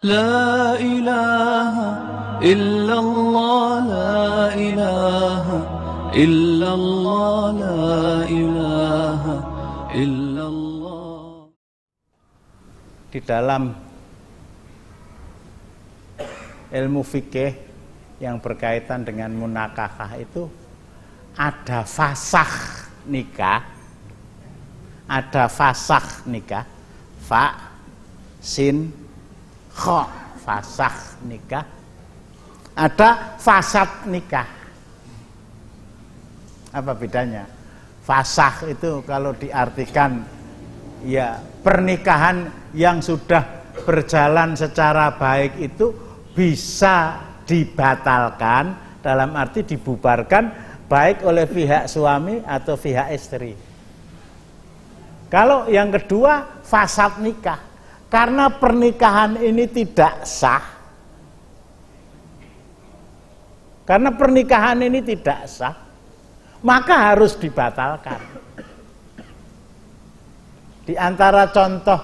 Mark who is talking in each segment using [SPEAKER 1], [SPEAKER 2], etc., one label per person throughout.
[SPEAKER 1] لا إله إلا الله لا إله إلا الله لا إله إلا الله.
[SPEAKER 2] Di dalam ilmu fikih yang berkaitan dengan munakahah itu ada fasakh nikah, ada fasakh nikah, fa, sin, kha, fasakh nikah, ada fasad nikah. Apa bedanya? Fasakh itu kalau diartikan ya pernikahan yang sudah berjalan secara baik itu bisa dibatalkan, dalam arti dibubarkan baik oleh pihak suami atau pihak istri. Kalau yang kedua fasad nikah, karena pernikahan ini tidak sah. Karena pernikahan ini tidak sah, maka harus dibatalkan. Di antara contoh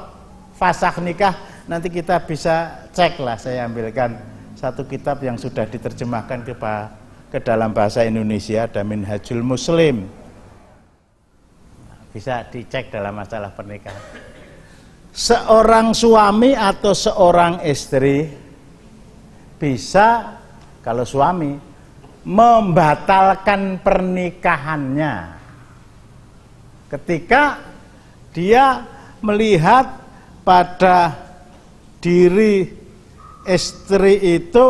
[SPEAKER 2] fasakh nikah, nanti kita bisa cek lah, saya ambilkan satu kitab yang sudah diterjemahkan ke dalam bahasa Indonesia, ada Minhajul Muslim. Bisa dicek dalam masalah pernikahan. Seorang suami atau seorang istri bisa, kalau suami, membatalkan pernikahannya ketika dia melihat pada diri istri itu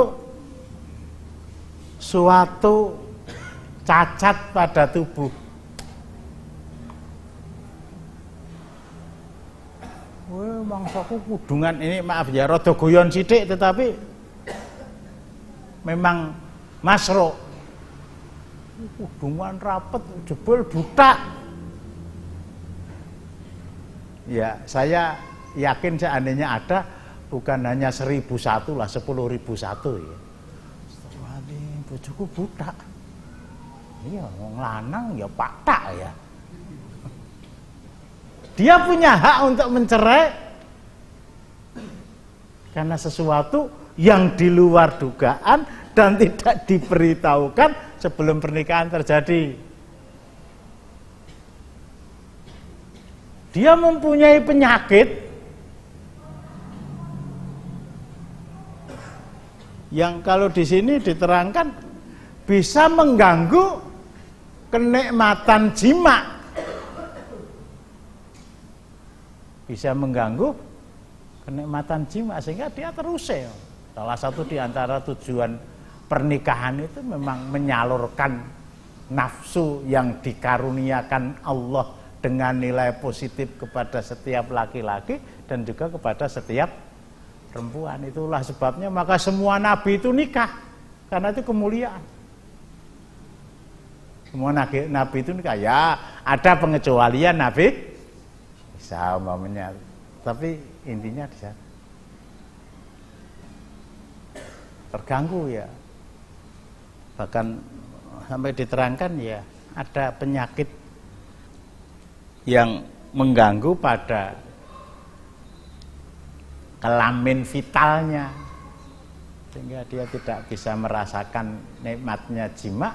[SPEAKER 2] suatu cacat pada tubuh. Wah, mangsaku kudungan ini, maaf ya, rada guyon sithik tetapi memang masro. Kudungan rapet, jebol buta. Ya, saya yakin seandainya ada, bukan hanya 1001 lah, 10.001 ya. Wali bojoku buta. Iya, wong lanang ya patak ya. Dia punya hak untuk mencerai karena sesuatu yang di luar dugaan dan tidak diberitahukan sebelum pernikahan terjadi. Dia mempunyai penyakit yang kalau di sini diterangkan bisa mengganggu kenikmatan jima, bisa mengganggu kenikmatan jima sehingga dia terusik. Salah satu di antara tujuan pernikahan itu memang menyalurkan nafsu yang dikaruniakan Allah dengan nilai positif kepada setiap laki-laki dan juga kepada setiap perempuan. Itulah sebabnya maka semua nabi itu nikah, karena itu kemuliaan. Semua nabi itu nikah. Ya, ada pengecualian nabi Isa umpamanya, tapi intinya di sana terganggu ya. Bahkan sampai diterangkan ya ada penyakit yang mengganggu pada kelamin vitalnya sehingga dia tidak bisa merasakan nikmatnya jima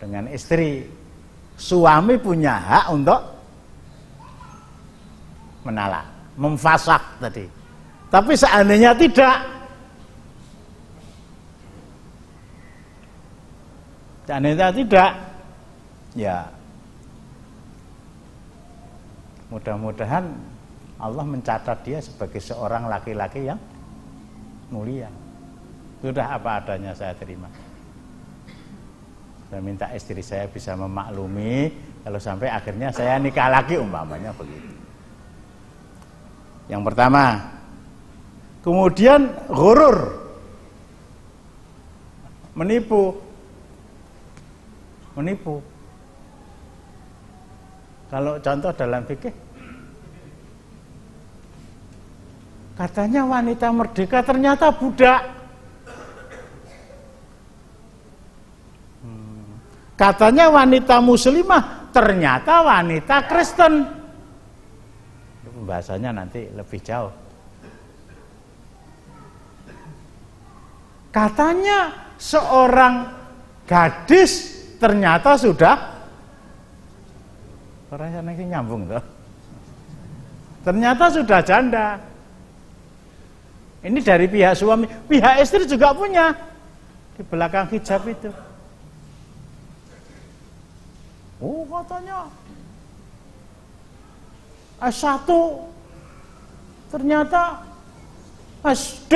[SPEAKER 2] dengan istri. Suami punya hak untuk menala, memfasak tadi. Tapi seandainya tidak, ya mudah-mudahan Allah mencatat dia sebagai seorang laki-laki yang mulia. Sudah apa adanya saya terima. Saya minta istri saya bisa memaklumi kalau sampai akhirnya saya nikah lagi umpamanya begitu. Yang pertama. Kemudian ghurur, menipu. Kalau contoh dalam fikih, katanya wanita merdeka ternyata budak. Katanya wanita muslimah ternyata wanita Kristen. Pembahasannya nanti lebih jauh. Katanya seorang gadis ternyata sudah orang yang nyambung tuh. Ternyata sudah janda. Ini dari pihak suami, pihak istri juga punya di belakang hijab itu. Oh, katanya S1 ternyata SD.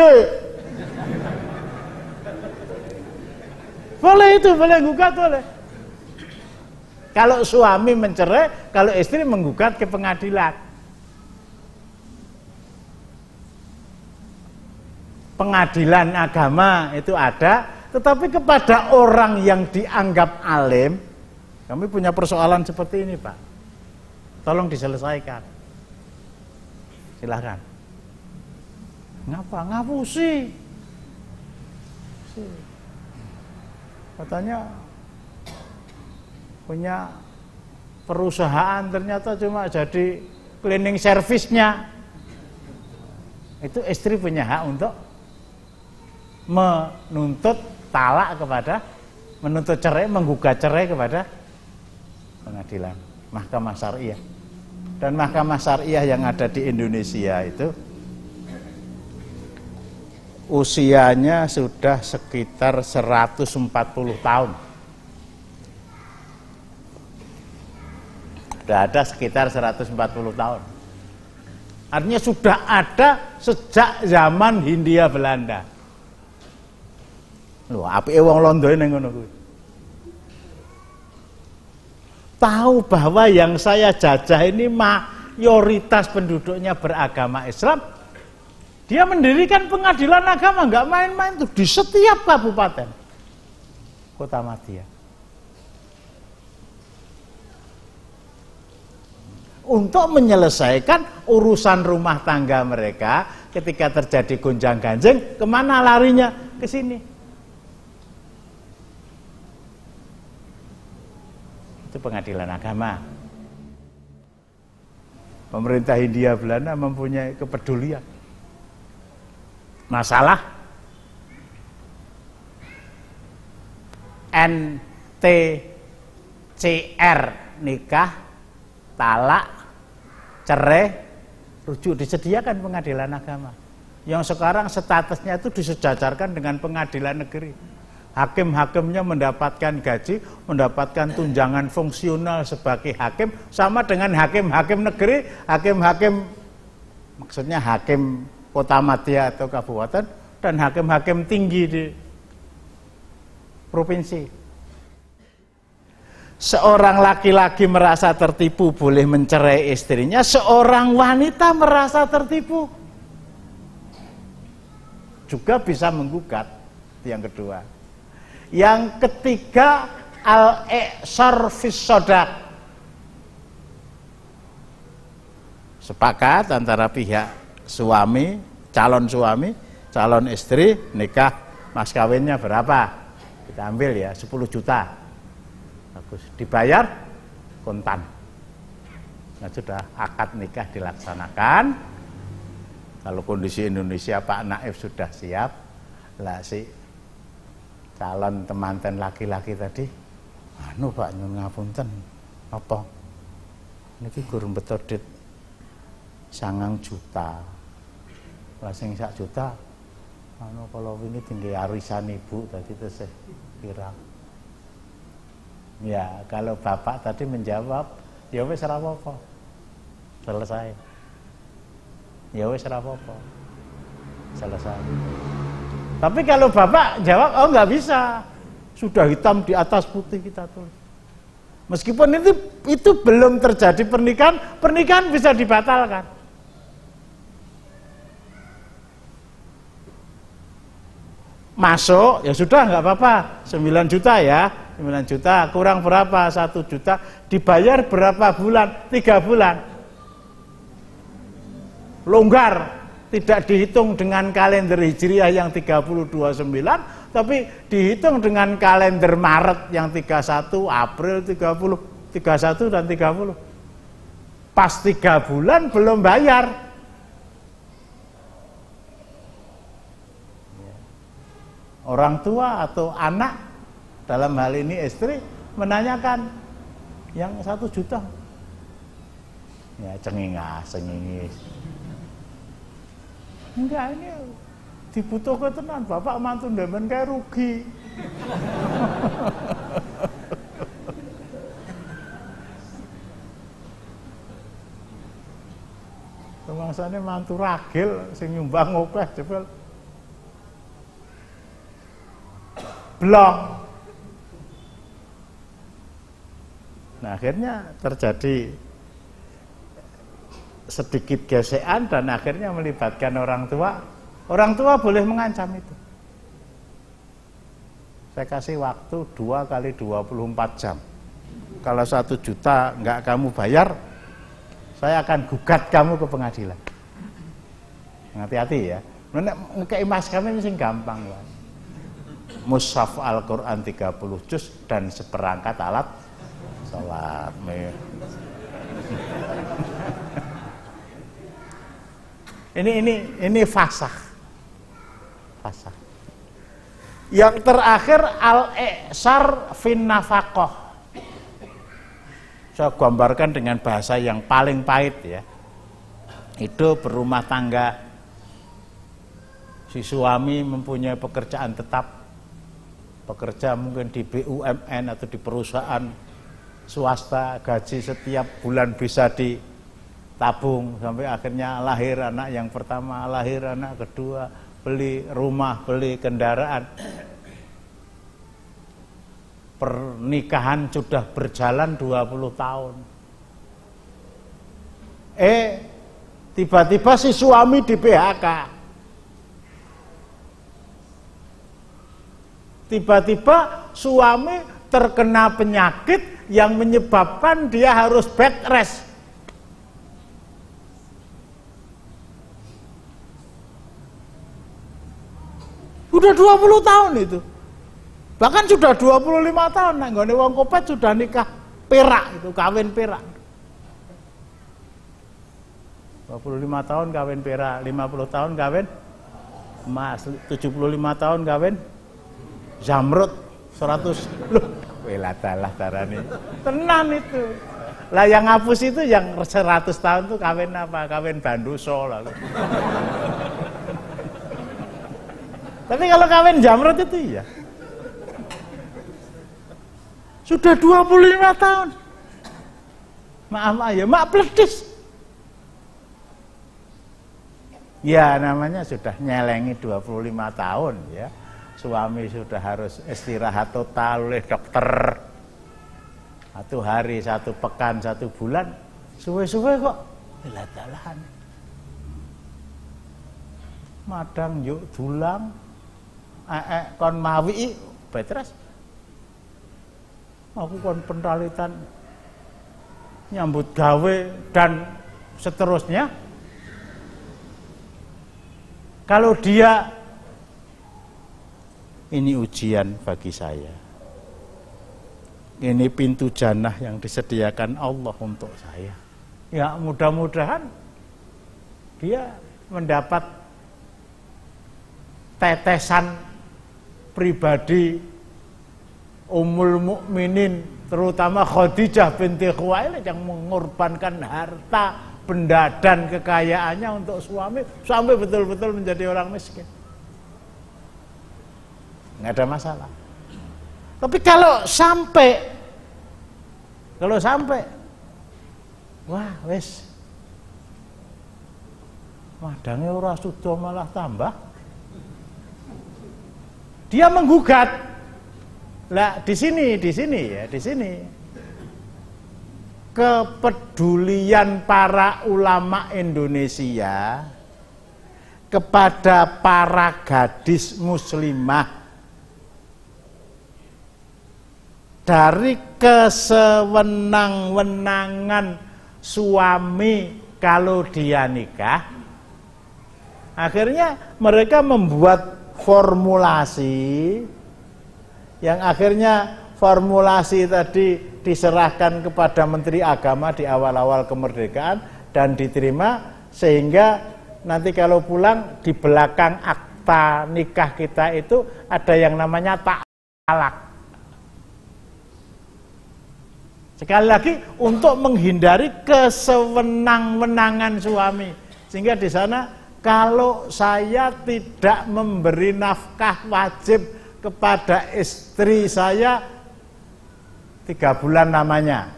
[SPEAKER 2] Boleh itu, boleh gugat, boleh. Kalau suami mencerai, kalau istri menggugat ke pengadilan. Pengadilan agama itu ada, tetapi kepada orang yang dianggap alim, kami punya persoalan seperti ini, Pak. Tolong diselesaikan. Silakan. Ngapa? Ngapusi. Katanya punya perusahaan, ternyata cuma jadi cleaning service-nya. Itu istri punya hak untuk menuntut talak kepada, menuntut cerai, menggugat cerai kepada pengadilan, Mahkamah Syariah. Dan Mahkamah Syariah yang ada di Indonesia itu usianya sudah sekitar 140 tahun. Sudah ada sekitar 140 tahun. Artinya sudah ada sejak zaman Hindia Belanda. Loh, apike wong Londo ning ngono kuwi. Tahu bahwa yang saya jajah ini mayoritas penduduknya beragama Islam. Dia mendirikan pengadilan agama, nggak main-main tuh di setiap kabupaten kota Madya. Untuk menyelesaikan urusan rumah tangga mereka ketika terjadi gonjang-ganjing, kemana larinya? Ke sini. Itu pengadilan agama. Pemerintah Hindia Belanda mempunyai kepedulian. Masalah NTCR, nikah, talak, cerai, rujuk disediakan pengadilan agama. Yang sekarang statusnya itu disejajarkan dengan pengadilan negeri. Hakim-hakimnya mendapatkan gaji, mendapatkan tunjangan fungsional sebagai hakim, sama dengan hakim-hakim negeri, hakim-hakim, maksudnya hakim kota Madya atau kabupaten, dan hakim-hakim tinggi di provinsi. Seorang laki-laki merasa tertipu boleh mencerai istrinya, seorang wanita merasa tertipu juga bisa menggugat. Yang kedua. Yang ketiga, al-iqsar fis shadaq. Sepakat antara pihak suami, calon istri, nikah, mas kawinnya berapa? Kita ambil ya 10 juta. Bagus, dibayar kontan. Nah, sudah akad nikah dilaksanakan. Kalau kondisi Indonesia Pak Naif sudah siap, lah si calon temanten laki-laki tadi, anu Pak nyun ngapunten, apa? Niki gurung betodit 9 juta. Lah sing 1 juta, anu kalau ini tinggi arisan ibu tadi tesih pirang. Ya, kalau bapak tadi menjawab, ya wis ora apa-apa. Selesai. Ya wis ora apa-apa. Selesai. Tapi kalau bapak jawab, oh nggak bisa. Sudah hitam di atas putih kita tulis. Meskipun itu belum terjadi pernikahan bisa dibatalkan. Masuk, ya sudah nggak apa-apa, 9 juta ya, 9 juta, kurang berapa, 1 juta, dibayar berapa bulan, 3 bulan. Longgar, tidak dihitung dengan kalender Hijriah yang 30/29, tapi dihitung dengan kalender Maret yang 31, April 30, 31 dan 30. Pas 3 bulan belum bayar. orang tua atau anak, dalam hal ini istri, menanyakan yang 1 juta. Ya cengingis. Enggak, ini dibutuhkan tenan, bapak mantu ndemen kayak rugi. Semangsane mantu ragil sing nyumbang opeh jebel blong. Nah, akhirnya terjadi sedikit gesekan dan akhirnya melibatkan orang tua. Orang tua boleh mengancam itu. Saya kasih waktu 2 kali 24 jam. Kalau 1 juta enggak kamu bayar, saya akan gugat kamu ke pengadilan. Hati-hati ya. Ngekei mas kami ini gampang ya. Mushaf Al-Quran 30 juz dan seperangkat alat sholat. Ini fasah. Yang terakhir al-i'sar fin nafaqah. Saya gambarkan dengan bahasa yang paling pahit ya. Itu berumah tangga, si suami mempunyai pekerjaan tetap, bekerja mungkin di BUMN atau di perusahaan swasta, gaji setiap bulan bisa ditabung sampai akhirnya lahir anak yang pertama, lahir anak kedua, beli rumah, beli kendaraan. Pernikahan sudah berjalan 20 tahun. Tiba-tiba si suami di PHK. Tiba-tiba suami terkena penyakit yang menyebabkan dia harus bed rest. Udah 20 tahun itu. Bahkan sudah 25 tahun nek nggone wong kopet sudah nikah perak itu, kawin perak. 25 tahun kawin perak, 50 tahun kawin emas, 75 tahun kawin zamrud, 100. Loh, weladalah darane. Tenan itu. Lah yang ngapus itu yang 100 tahun tuh kawin apa? Kawin bandoso lalu. Tapi kalau kawin zamrud itu iya. Sudah 25 tahun. Maaf ya, mak pledis. Ya namanya sudah nyelengi 25 tahun ya. Suami sudah harus istirahat total oleh dokter. 1 hari, 1 pekan, 1 bulan. Suwe-suwe kok dalan. Madang yuk dulang. Kon mawi betres. Aku kon pentalitan nyambut gawe dan seterusnya. Kalau dia ini ujian bagi saya. Ini pintu jannah yang disediakan Allah untuk saya. Ya mudah-mudahan dia mendapat tetesan pribadi Ummul Mukminin, terutama Khadijah binti Khuwailid yang mengorbankan harta, benda dan kekayaannya untuk suami sampai betul-betul menjadi orang miskin. Nggak ada masalah. Tapi kalau sampai wah wis madange ora sudo malah tambah, dia menggugat. Lah di sini kepedulian para ulama Indonesia kepada para gadis muslimah dari kesewenang-wenangan suami kalau dia nikah, akhirnya mereka membuat formulasi yang akhirnya formulasi tadi diserahkan kepada Menteri Agama di awal-awal kemerdekaan dan diterima, sehingga nanti kalau pulang di belakang akta akta nikah kita itu ada yang namanya talak. Sekali lagi untuk menghindari kesewenang-wenangan suami. Sehingga di sana kalau saya tidak memberi nafkah wajib kepada istri saya 3 bulan namanya.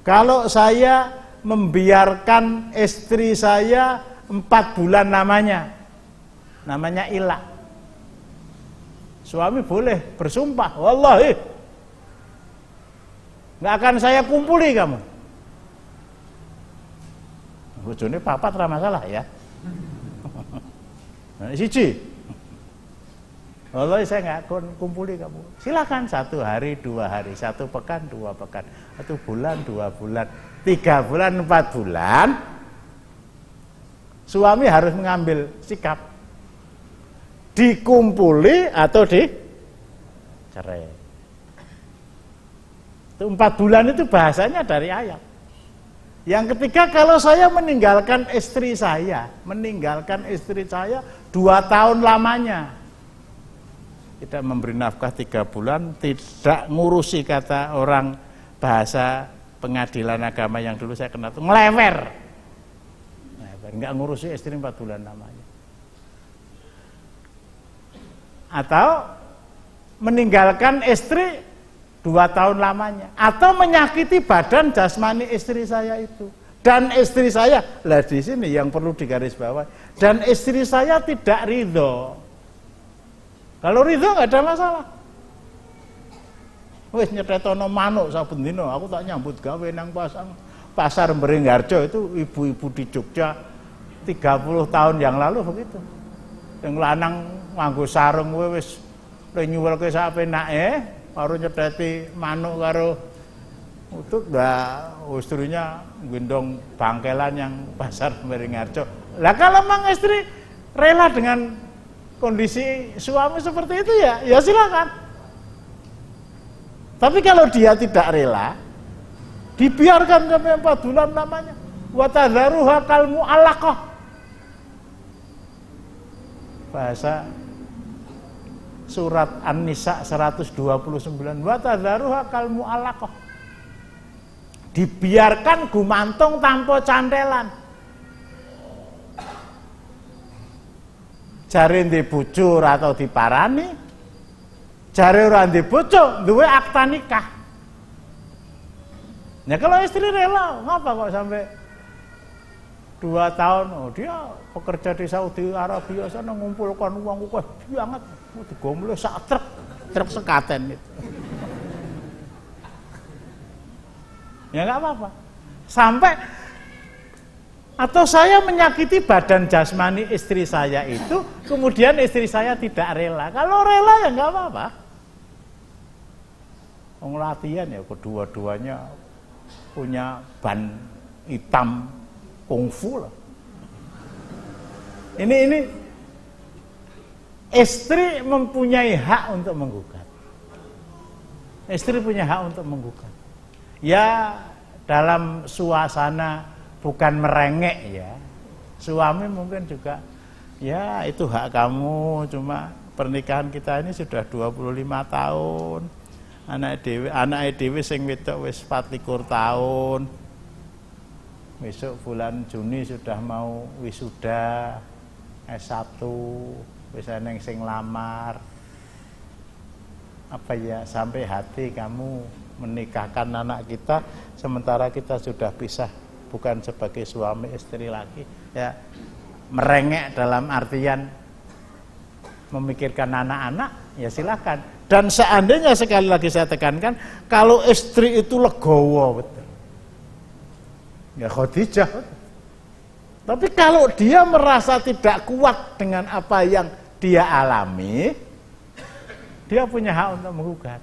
[SPEAKER 2] Kalau saya membiarkan istri saya 4 bulan namanya ilah. Suami boleh bersumpah, wallahi nggak akan saya kumpuli kamu. Bojone papat ra masalah ya. Nah, siji. Wallahi saya nggak akan kumpuli kamu. Silakan 1 hari, 2 hari, 1 pekan, 2 pekan, 1 bulan, 2 bulan, 3 bulan, 4 bulan. Suami harus mengambil sikap dikumpuli atau dicerai. Itu 4 bulan itu bahasanya dari ayat. Yang ketiga, kalau saya meninggalkan istri saya 2 tahun lamanya, tidak memberi nafkah 3 bulan, tidak ngurusi, kata orang bahasa pengadilan agama yang dulu saya kenal itu ngelewer. Enggak ngurusi istri 4 bulan namanya. Atau meninggalkan istri 2 tahun lamanya, atau menyakiti badan jasmani istri saya itu. Dan istri saya, lah di sini yang perlu digarisbawahi, dan istri saya tidak ridho. Kalau ridho nggak ada masalah. Wis nyetetono manuk saben dina, aku tak nyambut gawe nang pasar Beringharjo itu, ibu-ibu di Jogja 30 tahun yang lalu begitu. Yang lanang nganggo sarung wis nyuwelke sak penake, karo nyeteti manuk karo utut, istrinya gendong bangkelan yang pasar Beringharjo. Lah kalau memang istri rela dengan kondisi suami seperti itu ya silakan. Tapi kalau dia tidak rela, dibiarkan sampai 4 bulan namanya. Wa tadharuha kal mu'allaqah. Bahasa surat An-Nisa 129, wa tadharuha kal mu'allaqah. Dibiarkan gumantung tanpa cantelan. Jare ndek bojo atau diparani, jare ora ndek bojo duwe akta nikah. Ya kalau istri rela, ngapa kok sampai 2 tahun? Oh, dia pekerja di Saudi Arabia sana ngumpulkan uang kok banget, digomlo sak truk sekaten gitu. Ya nggak apa-apa. Sampai atau saya menyakiti badan jasmani istri saya itu, kemudian istri saya tidak rela. Kalau rela ya nggak apa-apa. Latihan ya kedua-duanya punya ban hitam kungfu lah. Ini istri mempunyai hak untuk menggugat. Istri punya hak untuk menggugat. Ya dalam suasana bukan merengek ya. Suami mungkin juga ya itu hak kamu, cuma pernikahan kita ini sudah 25 tahun. Anake dhewe sing wedok wis 24 tahun. Besok bulan Juni sudah mau wisuda S1, wis eneng sing lamar. Apa ya sampai hati kamu menikahkan anak kita sementara kita sudah pisah, bukan sebagai suami istri lagi ya. Merengek dalam artian memikirkan anak-anak ya silakan. Dan seandainya sekali lagi saya tekankan, kalau istri itu legowo betul ya Khadijah. Tapi kalau dia merasa tidak kuat dengan apa yang dia alami, dia punya hak untuk menggugat.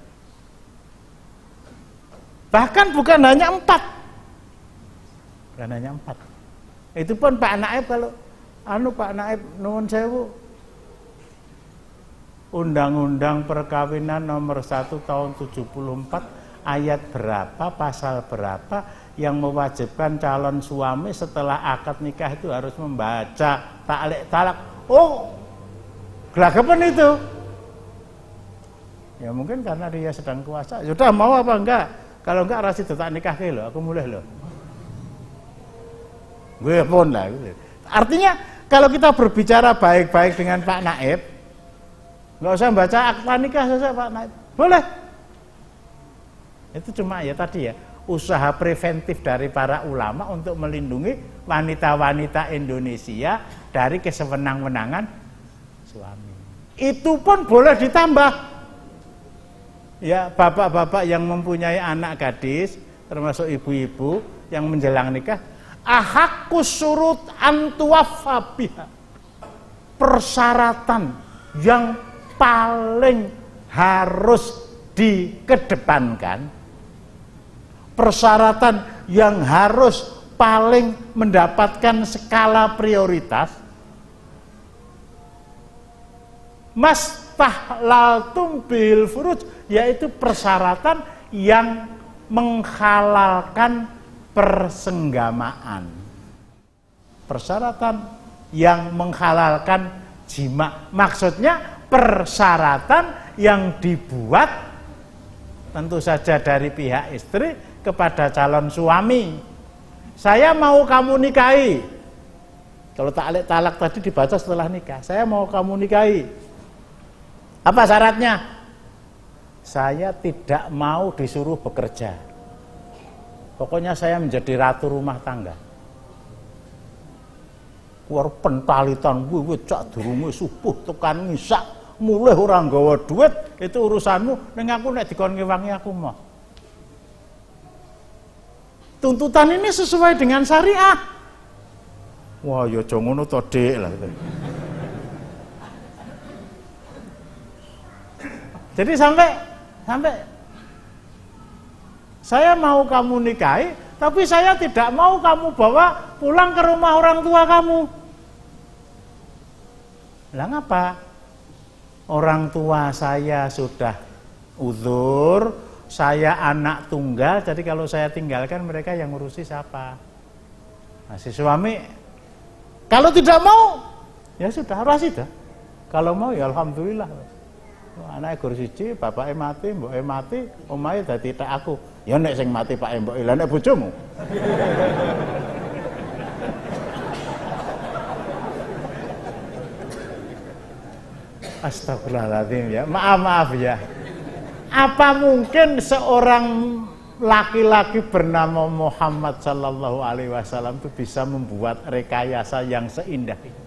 [SPEAKER 2] Bahkan bukan hanya 4. Bukan hanya 4. Itu pun Pak Naib kalau Pak Naib nuwun sewu, Undang-Undang Perkawinan nomor 1 tahun 74 ayat berapa, pasal berapa yang mewajibkan calon suami setelah akad nikah itu harus membaca taklek talak Oh, gelagapan itu. Ya mungkin karena dia sedang kuasa. Sudah mau apa enggak? Kalau enggak rasi tak nikah ke lo, aku mulai lo. Gue pun lah. Artinya kalau kita berbicara baik-baik dengan Pak Naib, nggak usah baca akta nikah saja Pak Naib. Boleh. Itu cuma ya tadi ya, usaha preventif dari para ulama untuk melindungi wanita-wanita Indonesia dari kesewenang-wenangan suami. Itu pun boleh ditambah. Ya, bapak-bapak yang mempunyai anak gadis, termasuk ibu-ibu yang menjelang nikah, ahakkus surut antuwafabiha. Persyaratan yang paling harus dikedepankan, persyaratan yang harus paling mendapatkan skala prioritas, mastahlaltum bil furuj, yaitu persyaratan yang menghalalkan persenggamaan, persyaratan yang menghalalkan jima. Maksudnya persyaratan yang dibuat tentu saja dari pihak istri kepada calon suami. Saya mau kamu nikahi. Kalau talak tadi dibaca setelah nikah. Saya mau kamu nikahi. Apa syaratnya? Saya tidak mau disuruh bekerja. Pokoknya saya menjadi ratu rumah tangga. Kuar pentalitan gue cak durunge subuh tekan ngisak mulai orang gawa duit, itu urusanmu, ning aku nek dikon ngewangi aku mau. Tuntutan ini sesuai dengan syariah. Wah, ya aja ngono to, Dik lah gitu. Jadi sampai saya mau kamu nikahi, tapi saya tidak mau kamu bawa pulang ke rumah orang tua kamu. Lah ngapa? Orang tua saya sudah uzur, saya anak tunggal, jadi kalau saya tinggalkan mereka yang ngurusi siapa? Nah, si suami kalau tidak mau, ya sudah harus itu. Kalau mau ya alhamdulillah. Anaknya guru siji, bapaknya mati, mboknya mati, omahe dadi tak aku. Ya nek sing mati pak mbok, lha nek bojomu. Astagfirullahaladzim ya, maaf ya. Apa mungkin seorang laki-laki bernama Muhammad Sallallahu Alaihi Wasallam itu bisa membuat rekayasa yang seindah ini?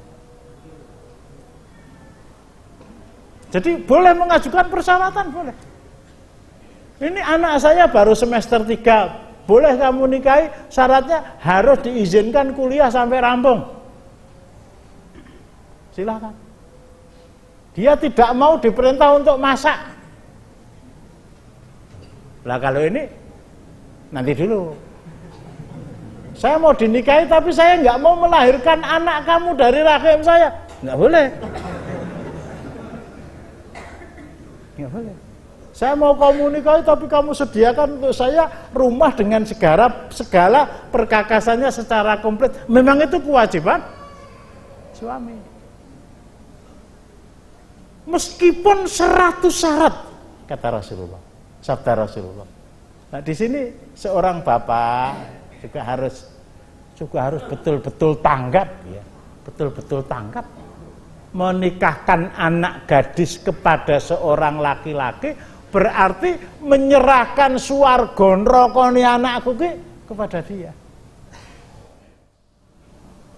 [SPEAKER 2] Jadi boleh mengajukan persyaratan, boleh. Ini anak saya baru semester 3, boleh kamu nikahi, syaratnya harus diizinkan kuliah sampai rampung. Silakan. Dia tidak mau diperintah untuk masak. Lah kalau ini nanti dulu. Saya mau dinikahi tapi saya nggak mau melahirkan anak kamu dari rahim saya. Nggak boleh. Nggak boleh. Saya mau kamu nikahi tapi kamu sediakan untuk saya rumah dengan segala perkakasannya secara komplit. Memang itu kewajiban suami. Meskipun 100 syarat, kata Rasulullah, sabda Rasulullah. Nah di sini seorang bapak juga harus betul-betul tanggap, ya, betul-betul tanggap. Menikahkan anak gadis kepada seorang laki-laki berarti menyerahkan swarga nerakane anakku kepada dia.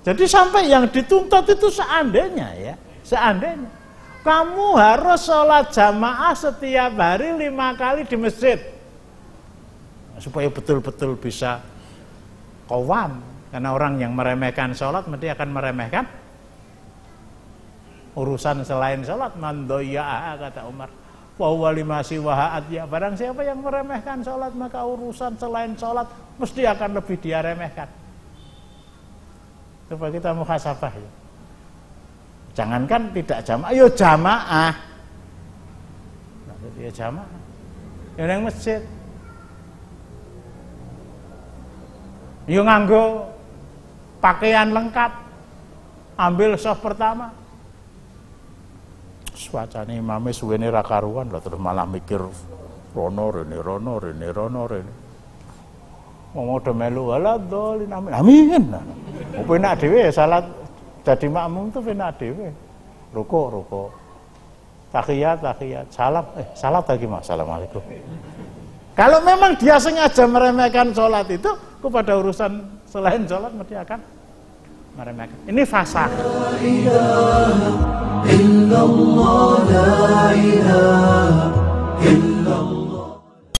[SPEAKER 2] Jadi sampai yang dituntut itu seandainya ya, seandainya kamu harus sholat jamaah setiap hari 5 kali di masjid supaya betul-betul bisa qawam. Karena orang yang meremehkan sholat mesti akan meremehkan urusan selain sholat. Man doya'a, kata Umar, wa huwa lima siwaha adya. Barang siapa yang meremehkan sholat, maka urusan selain sholat mesti akan lebih dia remehkan. Coba kita muhasabah ya. Jangankan tidak jamaah, ayo jamaah. Nah, dia jamaah. Yang nang masjid. Yo nganggo pakaian lengkap. Ambil saf pertama, Wacane imame suwene ra karuan lah, terus malah mikir rono rene. Ngomong do melu waladolin amin. Amin. Opo enak dhewe salat dadi makmum tuh enak dhewe. Ruko. Tahiyat, salat lagi Mas. Assalamualaikum. Kalau memang dia sengaja meremehkan sholat itu, kepada urusan selain sholat mesti akan meremehkan. Ini fasah.
[SPEAKER 1] La ilaha illallah, la ilaha